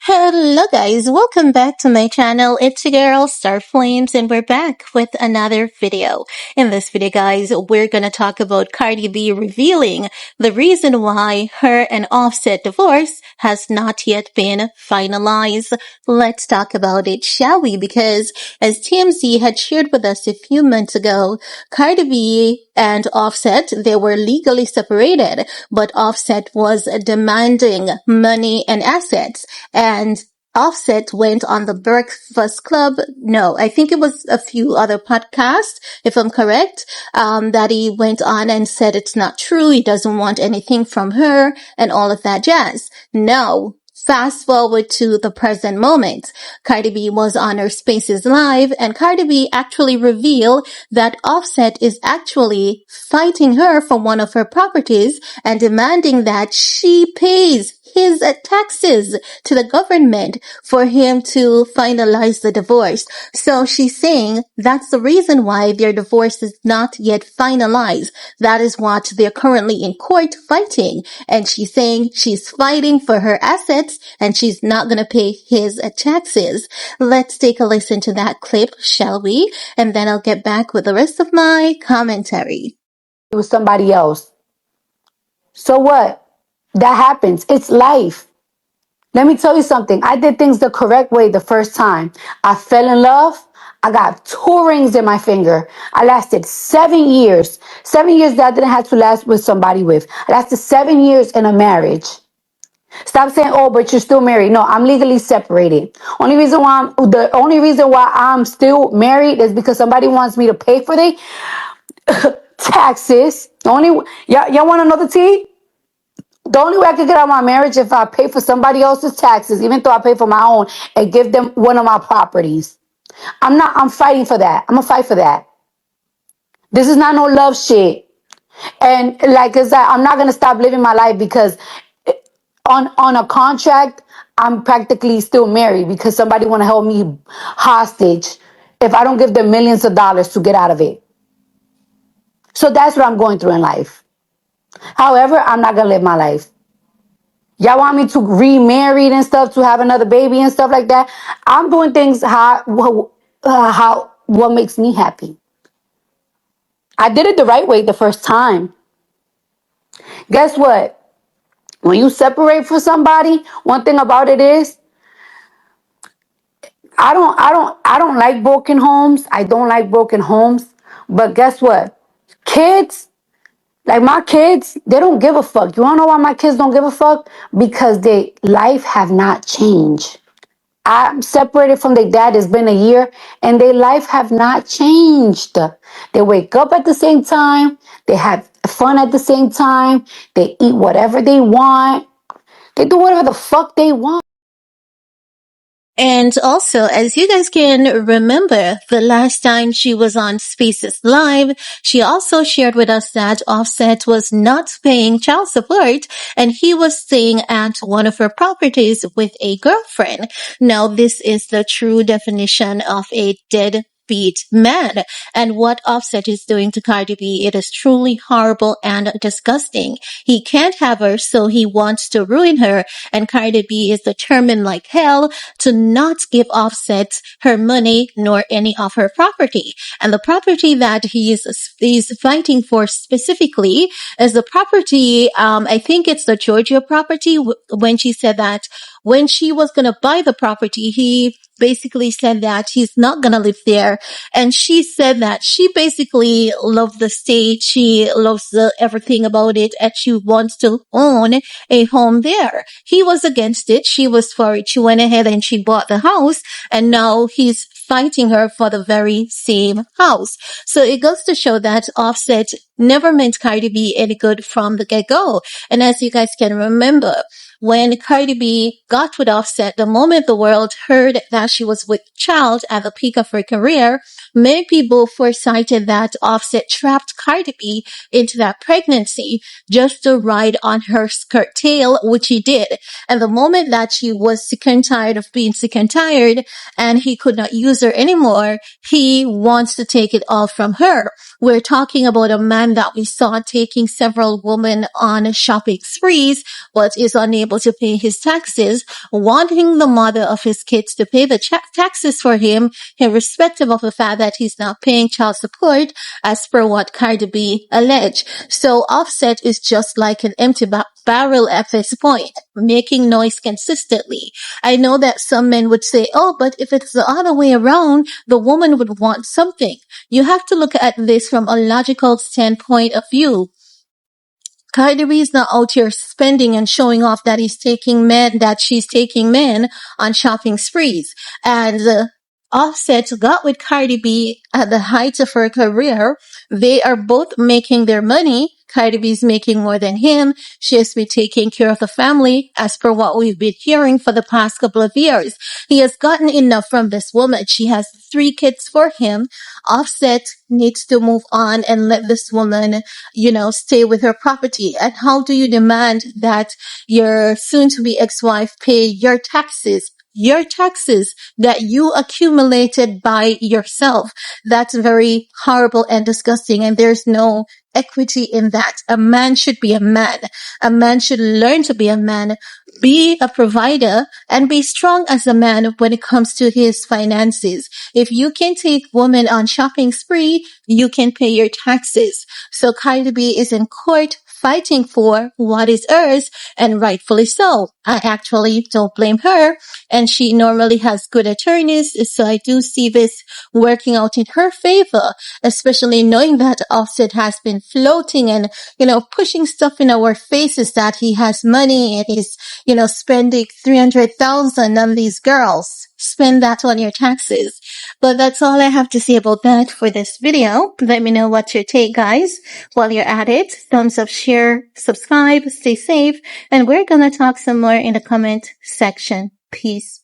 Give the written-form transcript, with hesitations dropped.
Hello guys, welcome back to my channel. It's your girl Star Flames and we're back with another video. In this video guys, we're gonna talk about Cardi B revealing the reason why her and Offset divorce has not yet been finalized. Let's talk about it, shall we? Because as TMZ had shared with us a few months ago, Cardi B and Offset, they were legally separated, but Offset was demanding money and assets. And Offset went on the Breakfast Club. No, I think it was a few other podcasts, if I'm correct, that he went on and said it's not true. He doesn't want anything from her and all of that jazz. No. Fast forward to the present moment. Cardi B was on her Spaces Live and Cardi B actually revealed that Offset is actually fighting her for one of her properties and demanding that she pays his taxes to the government for him to finalize the divorce. So she's saying that's the reason why their divorce is not yet finalized. That is what they're currently in court fighting. And she's saying she's fighting for her assets and she's not going to pay his taxes. Let's take a listen to that clip, shall we? And then I'll get back with the rest of my commentary. It was somebody else. So what? That happens. It's life. Let me tell you something. I did things the correct way the first time. I fell in love. I got 2 rings in my finger. I lasted 7 years. 7 years that I didn't have to last with somebody with. I lasted 7 years in a marriage. Stop saying, "Oh, but you're still married." No, I'm legally separated. The only reason why I'm still married is because somebody wants me to pay for the taxes. Y'all want to know the tea? The only way I could get out of my marriage if I pay for somebody else's taxes, even though I pay for my own, and give them one of my properties. I'm fighting for that. I'm gonna fight for that. This is not no love shit. And like I said, I'm not gonna stop living my life because on a contract, I'm practically still married because somebody wanna hold me hostage if I don't give them millions of dollars to get out of it. So that's what I'm going through in life. However, I'm not gonna live my life. Y'all want me to remarry and stuff, to have another baby and stuff like that? I'm doing things what makes me happy. I did it the right way the first time. Guess what? When you separate from somebody, one thing about it is, I don't like broken homes. I don't like broken homes. But guess what? Kids, like my kids, they don't give a fuck. You wanna know why my kids don't give a fuck? Because their life have not changed. I'm separated from their dad. It's been a year and their life have not changed. They wake up at the same time. They have fun at the same time. They eat whatever they want. They do whatever the fuck they want. And also, as you guys can remember, the last time she was on Spaces Live, she also shared with us that Offset was not paying child support and he was staying at one of her properties with a girlfriend. Now, this is the true definition of a deadbeat man. And what Offset is doing to Cardi B, it is truly horrible and disgusting. He can't have her, so he wants to ruin her. And Cardi B is determined like hell to not give Offset her money nor any of her property. And the property that he's fighting for specifically is the property, I think it's the Georgia property, when she said that when she was going to buy the property, he basically said that he's not going to live there. And she said that she basically loves the state. She loves everything about it. And she wants to own a home there. He was against it. She was for it. She went ahead and she bought the house. And now he's fighting her for the very same house. So it goes to show that Offset never meant Cardi B any good from the get-go. And as you guys can remember, when Cardi B got with Offset, the moment the world heard that she was with child at the peak of her career, many people foresighted that Offset trapped Cardi B into that pregnancy just to ride on her skirt tail, which he did. And the moment that she was sick and tired of being sick and tired and he could not use her anymore, he wants to take it all from her. We're talking about a man man that we saw taking several women on shopping sprees, but is unable to pay his taxes, wanting the mother of his kids to pay the taxes for him, irrespective of the fact that he's not paying child support, as per what Cardi B alleged. So Offset is just like an empty barrel at this point, making noise consistently. I know that some men would say, oh, but if it's the other way around, the woman would want something. You have to look at this from a logical standpoint of view. Cardi B is not out here spending and showing off that she's taking men on shopping sprees. And Offset got with Cardi B at the height of her career. They are both making their money. Cardi B is making more than him. She has been taking care of the family as per what we've been hearing for the past couple of years. He has gotten enough from this woman. She has 3 kids for him. Offset needs to move on and let this woman, stay with her property. And how do you demand that your soon-to-be ex-wife pay your taxes? Your taxes that you accumulated by yourself. That's very horrible and disgusting, and there's no equity in that. A man should be a man. A man should learn to be a man, be a provider, and be strong as a man when it comes to his finances. If you can take women on shopping spree, you can pay your taxes. So Cardi B is in court fighting for what is hers, and rightfully so. I actually don't blame her, and she normally has good attorneys, so I do see this working out in her favor, especially knowing that Offset has been floating and, pushing stuff in our faces that he has money and he's, spending $300,000 on these girls. Spend that on your taxes. But that's all I have to say about that for this video. Let me know what's your take, guys. While you're at it, thumbs up, share, subscribe, stay safe, and we're gonna talk some more in the comment section. Peace.